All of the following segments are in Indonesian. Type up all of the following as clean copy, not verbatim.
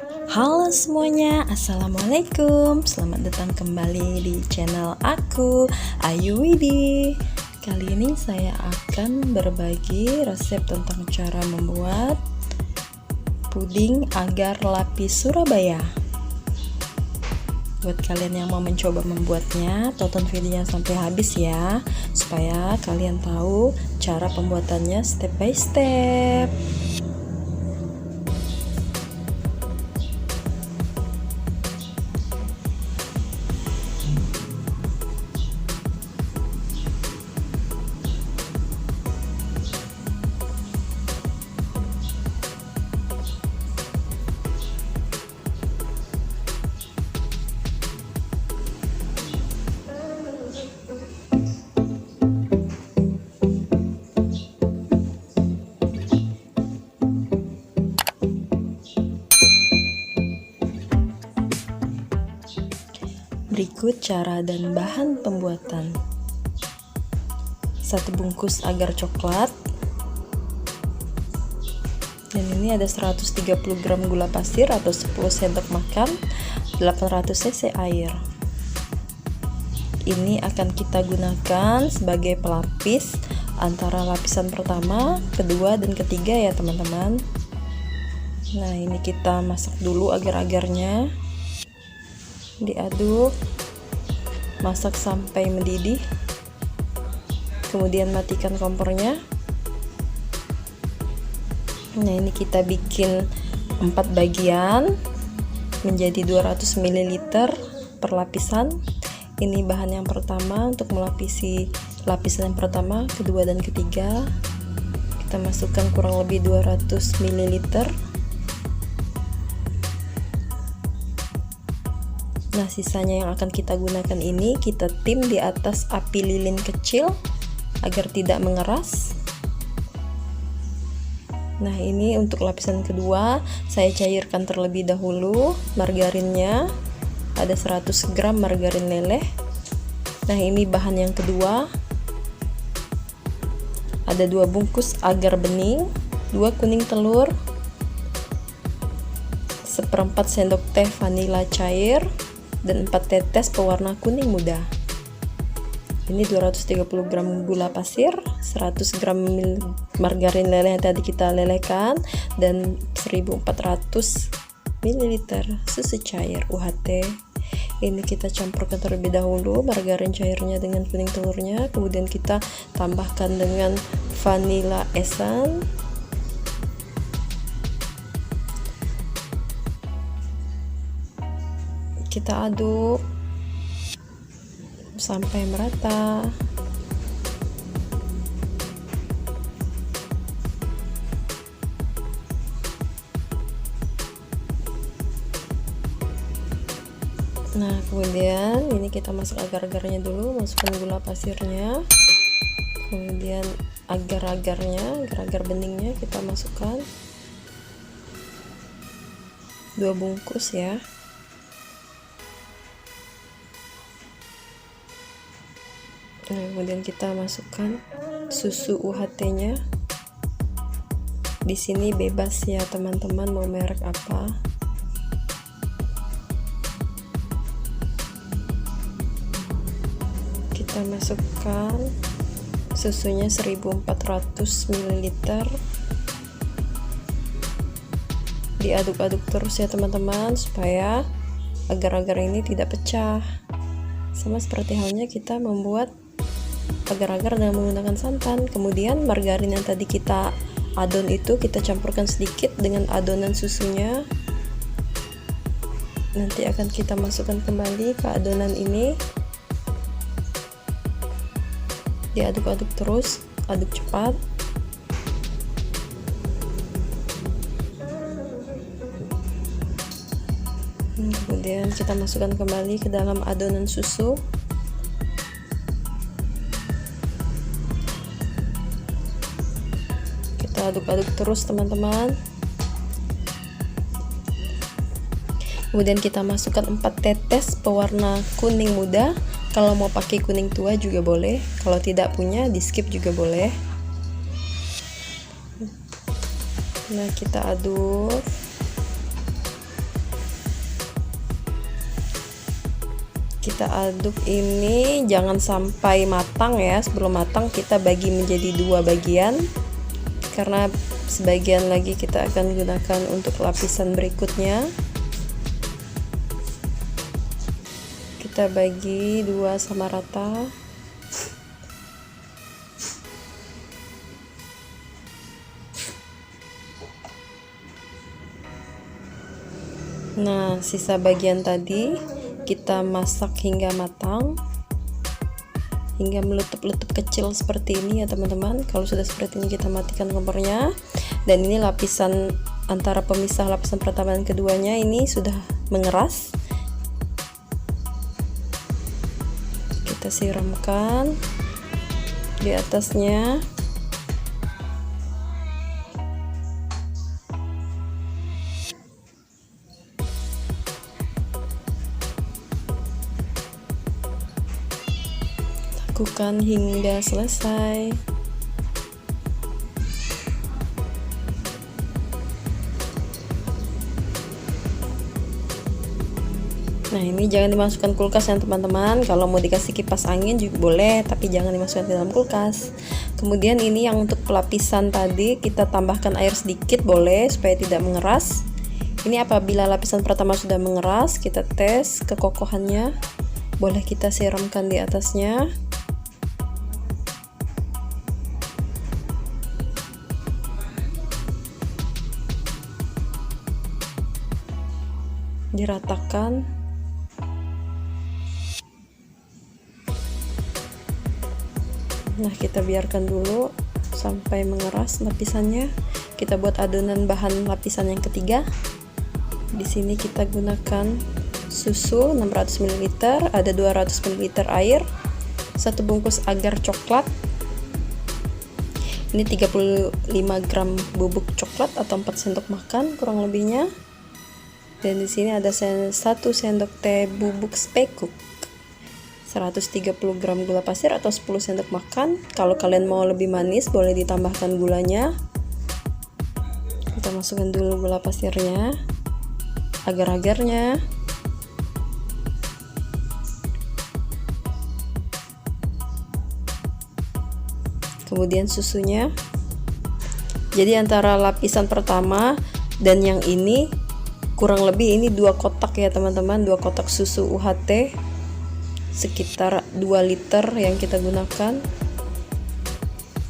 Halo semuanya, assalamualaikum. Selamat datang kembali di channel aku, Ayu Widi. Kali ini saya akan berbagi resep tentang cara membuat puding agar lapis Surabaya. Buat kalian yang mau mencoba membuatnya, tonton videonya sampai habis ya, supaya kalian tahu cara pembuatannya step by step. Berikut cara dan bahan pembuatan: 1 bungkus agar coklat, dan ini ada 130 gram gula pasir atau 10 sendok makan, 800 cc air. Ini akan kita gunakan sebagai pelapis antara lapisan pertama, kedua, dan ketiga ya teman-teman. Nah, ini kita masak dulu agar-agarnya, diaduk, masak sampai mendidih, kemudian matikan kompornya. Nah, ini kita bikin 4 bagian menjadi 200 ml per lapisan. Ini bahan yang pertama untuk melapisi lapisan yang pertama, kedua, dan ketiga. Kita masukkan kurang lebih 200 ml. Nah, sisanya yang akan kita gunakan ini kita tim di atas api lilin kecil agar tidak mengeras. Nah, ini untuk lapisan kedua, saya cairkan terlebih dahulu margarinnya. Ada 100 gram margarin leleh. Nah, ini bahan yang kedua. Ada 2 bungkus agar bening, 2 kuning telur, 1/4 sendok teh vanila cair, dan 4 tetes pewarna kuning muda. Ini 230 gram gula pasir, 100 gram margarin leleh yang tadi kita lelehkan, dan 1400 ml susu cair UHT. Ini kita campurkan terlebih dahulu margarin cairnya dengan kuning telurnya, kemudian kita tambahkan dengan vanilla essence. Kita aduk sampai merata. Nah, kemudian ini kita masak agar-agarnya dulu, masukkan gula pasirnya, kemudian agar-agarnya, agar-agar beningnya kita masukkan 2 bungkus ya. Nah, kemudian kita masukkan susu UHT-nya. Di sini bebas ya teman-teman mau merek apa. Kita masukkan susunya 1400 ml. Diaduk-aduk terus ya teman-teman supaya agar-agar ini tidak pecah. Sama seperti halnya kita membuat agar-agar dengan menggunakan santan. Kemudian margarin yang tadi kita adon itu kita campurkan sedikit dengan adonan susunya. Nanti akan kita masukkan kembali ke adonan ini. Diaduk-aduk terus, aduk cepat. Kemudian kita masukkan kembali ke dalam adonan susu. Kita aduk-aduk terus teman-teman. Kemudian kita masukkan 4 tetes pewarna kuning muda. Kalau mau pakai kuning tua juga boleh, kalau tidak punya di skip juga boleh. Nah, kita aduk. Kita aduk ini jangan sampai matang ya. Sebelum matang kita bagi menjadi 2 bagian, karena sebagian lagi kita akan gunakan untuk lapisan berikutnya. Kita bagi 2 sama rata. Nah, sisa bagian tadi kita masak hingga matang, hingga meletup-letup kecil seperti ini ya teman-teman. Kalau sudah seperti ini kita matikan kompornya. Dan ini lapisan antara pemisah lapisan pertama dan keduanya ini sudah mengeras. Kita siramkan di atasnya. Lakukan hingga selesai. Nah, ini jangan dimasukkan kulkas ya teman-teman. Kalau mau dikasih kipas angin juga boleh, tapi jangan dimasukkan ke dalam kulkas. Kemudian ini yang untuk pelapisan tadi kita tambahkan air sedikit boleh supaya tidak mengeras. Ini apabila lapisan pertama sudah mengeras, kita tes kekokohannya. Boleh kita siramkan di atasnya. Diratakan. Nah, kita biarkan dulu sampai mengeras lapisannya. Kita buat adonan bahan lapisan yang ketiga. Di sini kita gunakan susu 600 ml, ada 200 ml air, 1 bungkus agar coklat. Ini 35 gram bubuk coklat atau 4 sendok makan kurang lebihnya. Dan di sini ada 1 sendok teh bubuk spekuk, 130 gram gula pasir atau 10 sendok makan. Kalau kalian mau lebih manis boleh ditambahkan gulanya. Kita masukkan dulu gula pasirnya, agar-agarnya. Kemudian susunya. Jadi antara lapisan pertama dan yang ini kurang lebih ini 2 kotak ya teman-teman, 2 kotak susu UHT sekitar 2 liter yang kita gunakan.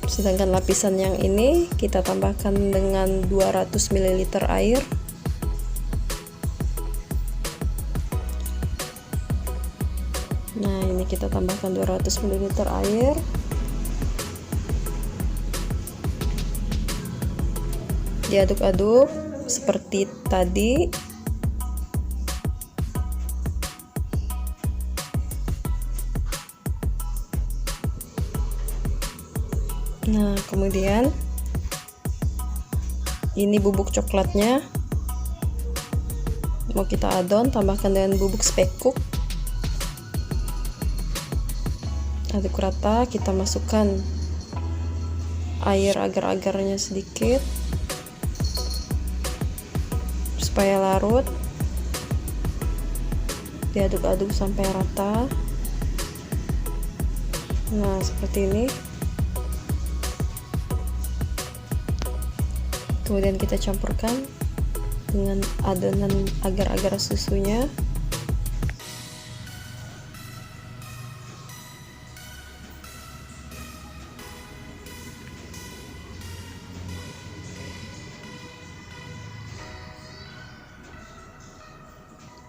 Sedangkan lapisan yang ini kita tambahkan dengan 200 ml air. Nah, ini kita tambahkan 200 ml air. Diaduk-aduk seperti tadi. Nah, kemudian ini bubuk coklatnya mau kita adon, tambahkan dengan bubuk spekuk. Aduk rata, kita masukkan air agar-agarnya sedikit supaya larut. Diaduk-aduk sampai rata. Nah, seperti ini. Kemudian kita campurkan dengan adonan agar-agar susunya.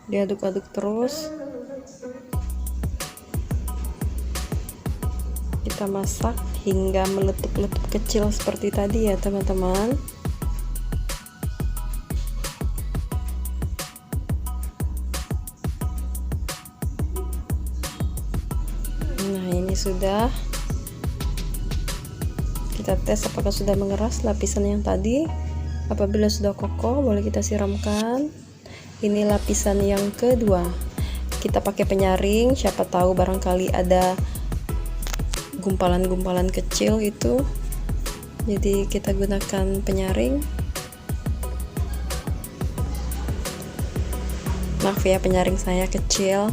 Diaduk-aduk terus. Kita masak hingga meletup-letup kecil seperti tadi ya teman-teman. Nah, ini sudah. Kita tes apakah sudah mengeras lapisan yang tadi. Apabila sudah kokoh, boleh kita siramkan. Ini lapisan yang kedua. Kita pakai penyaring, siapa tahu barangkali ada gumpalan-gumpalan kecil itu. Jadi kita gunakan penyaring. Maaf ya, penyaring saya kecil.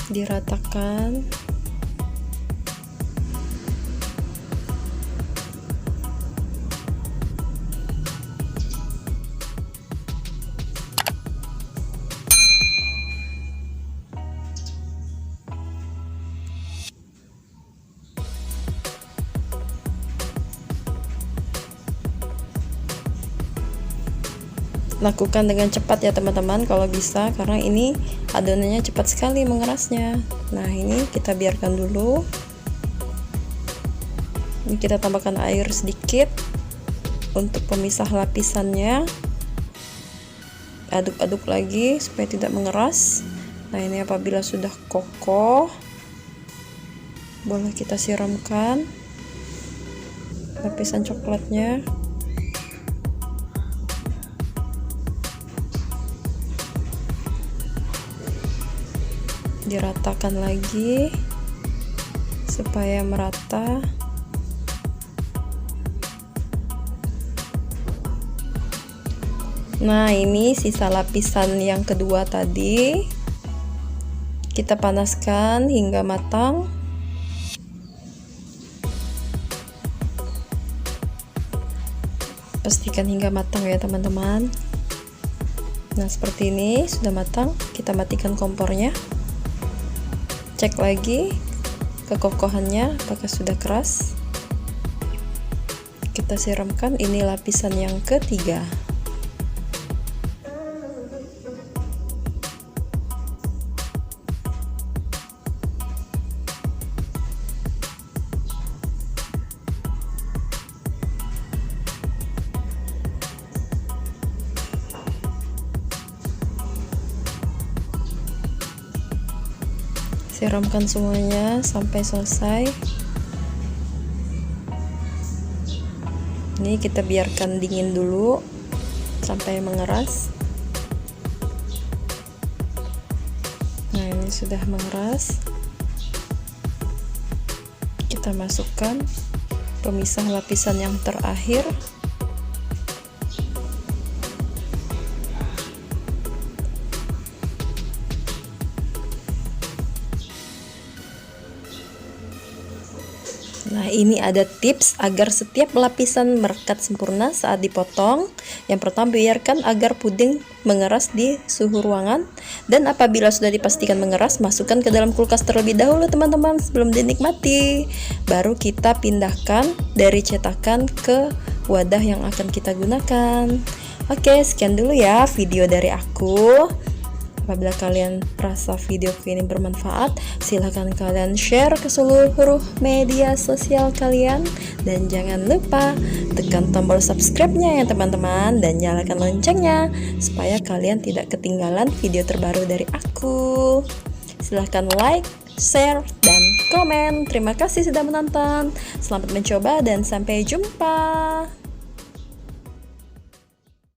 diratakan. Lakukan dengan cepat ya teman-teman kalau bisa, karena ini adonannya cepat sekali mengerasnya. Nah, ini kita biarkan dulu. Ini kita tambahkan air sedikit untuk pemisah lapisannya. Aduk-aduk lagi supaya tidak mengeras. Nah, ini apabila sudah kokoh, boleh kita siramkan lapisan coklatnya. Diratakan lagi supaya merata. Nah, ini sisa lapisan yang kedua tadi. Kita panaskan hingga matang. Pastikan hingga matang ya teman-teman. Nah, seperti ini sudah matang. Kita matikan kompornya. Cek lagi kekokohannya apakah sudah keras. Kita siramkan. Ini lapisan yang ketiga. Siramkan semuanya sampai selesai. Ini kita biarkan dingin dulu sampai mengeras. Nah, ini sudah mengeras. Kita masukkan pemisah lapisan yang terakhir. Nah, ini ada tips agar setiap lapisan merekat sempurna saat dipotong. Yang pertama, biarkan agar puding mengeras di suhu ruangan, dan apabila sudah dipastikan mengeras, masukkan ke dalam kulkas terlebih dahulu teman-teman sebelum dinikmati. Baru kita pindahkan dari cetakan ke wadah yang akan kita gunakan. Oke, sekian dulu ya video dari aku. Apabila kalian merasa videoku ini bermanfaat, silahkan kalian share ke seluruh media sosial kalian. Dan jangan lupa tekan tombol subscribe-nya ya teman-teman, dan nyalakan loncengnya supaya kalian tidak ketinggalan video terbaru dari aku. Silahkan like, share, dan komen. Terima kasih sudah menonton. Selamat mencoba dan sampai jumpa.